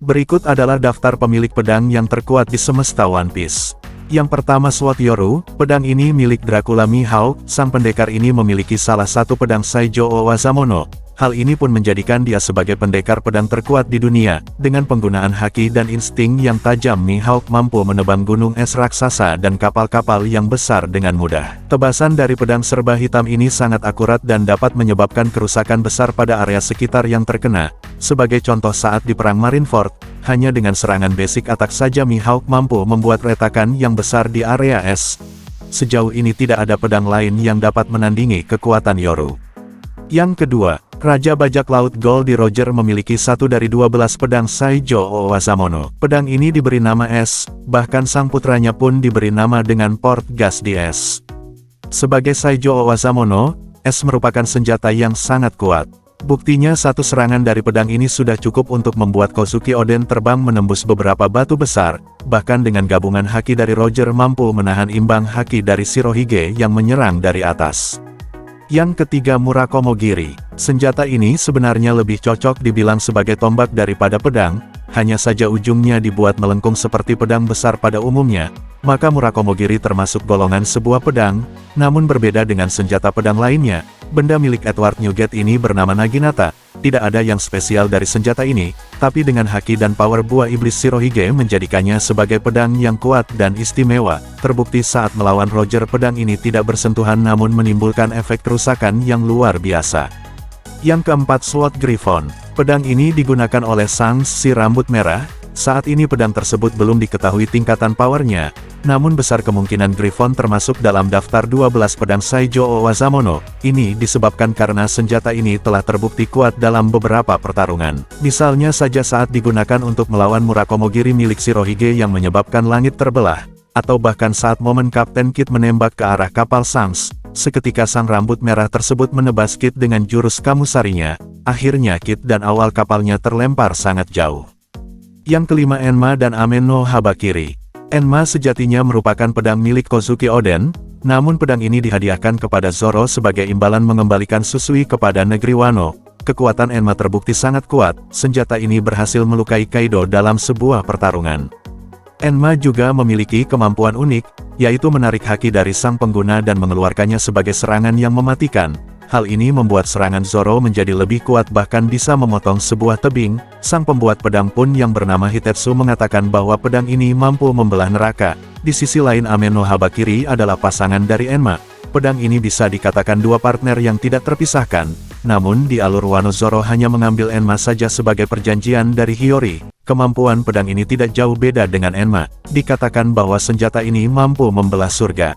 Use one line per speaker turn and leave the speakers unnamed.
Berikut adalah daftar pemilik pedang yang terkuat di semesta One Piece. Yang pertama Sword Yoru, pedang ini milik Dracula Mihawk. Sang pendekar ini memiliki salah satu pedang Saijo Owazamono. Hal ini pun menjadikan dia sebagai pendekar pedang terkuat di dunia. Dengan penggunaan haki dan insting yang tajam, Mihawk mampu menebang gunung es raksasa dan kapal-kapal yang besar dengan mudah. Tebasan dari pedang serba hitam ini sangat akurat dan dapat menyebabkan kerusakan besar pada area sekitar yang terkena. Sebagai contoh saat di Perang Marineford, hanya dengan serangan basic attack saja Mihawk mampu membuat retakan yang besar di area es. Sejauh ini tidak ada pedang lain yang dapat menandingi kekuatan Yoru. Yang kedua, Raja Bajak Laut Goldie Roger memiliki satu dari 12 pedang Saijo Owazamono. Pedang ini diberi nama Es, bahkan sang putranya pun diberi nama dengan Port Gas di Es. Sebagai Saijo Owazamono, Es merupakan senjata yang sangat kuat. Buktinya satu serangan dari pedang ini sudah cukup untuk membuat Kozuki Oden terbang menembus beberapa batu besar, bahkan dengan gabungan haki dari Roger mampu menahan imbang haki dari Shirohige yang menyerang dari atas. Yang ketiga Murakomo Giri. Senjata ini sebenarnya lebih cocok dibilang sebagai tombak daripada pedang, hanya saja ujungnya dibuat melengkung seperti pedang besar pada umumnya, maka Murakomo Giri termasuk golongan sebuah pedang, namun berbeda dengan senjata pedang lainnya. Benda milik Edward Newgate ini bernama Naginata. Tidak ada yang spesial dari senjata ini, tapi dengan haki dan power buah iblis Shirohige menjadikannya sebagai pedang yang kuat dan istimewa. Terbukti saat melawan Roger pedang ini tidak bersentuhan namun menimbulkan efek kerusakan yang luar biasa. Yang keempat Sword Griffon. Pedang ini digunakan oleh Sans si rambut merah. Saat ini pedang tersebut belum diketahui tingkatan powernya, namun besar kemungkinan Griffon termasuk dalam daftar 12 pedang Saijo Owazamono. Ini disebabkan karena senjata ini telah terbukti kuat dalam beberapa pertarungan. Misalnya saja saat digunakan untuk melawan Murakomo Giri milik Shirohige yang menyebabkan langit terbelah, atau bahkan saat momen Kapten Kid menembak ke arah kapal Sans. Seketika sang rambut merah tersebut menebas Kid dengan jurus Kamusarinya, akhirnya Kid dan awal kapalnya terlempar sangat jauh. Yang kelima Enma dan Amen no Habakiri. Enma sejatinya merupakan pedang milik Kozuki Oden, namun pedang ini dihadiahkan kepada Zoro sebagai imbalan mengembalikan Susui kepada negeri Wano. Kekuatan Enma terbukti sangat kuat, senjata ini berhasil melukai Kaido dalam sebuah pertarungan. Enma juga memiliki kemampuan unik, yaitu menarik haki dari sang pengguna dan mengeluarkannya sebagai serangan yang mematikan. Hal ini membuat serangan Zoro menjadi lebih kuat bahkan bisa memotong sebuah tebing. Sang pembuat pedang pun yang bernama Hitetsu mengatakan bahwa pedang ini mampu membelah neraka. Di sisi lain Amen no Habakiri adalah pasangan dari Enma. Pedang ini bisa dikatakan dua partner yang tidak terpisahkan. Namun di alur Wano Zoro hanya mengambil Enma saja sebagai perjanjian dari Hiyori. Kemampuan pedang ini tidak jauh beda dengan Enma. Dikatakan bahwa senjata ini mampu membelah surga.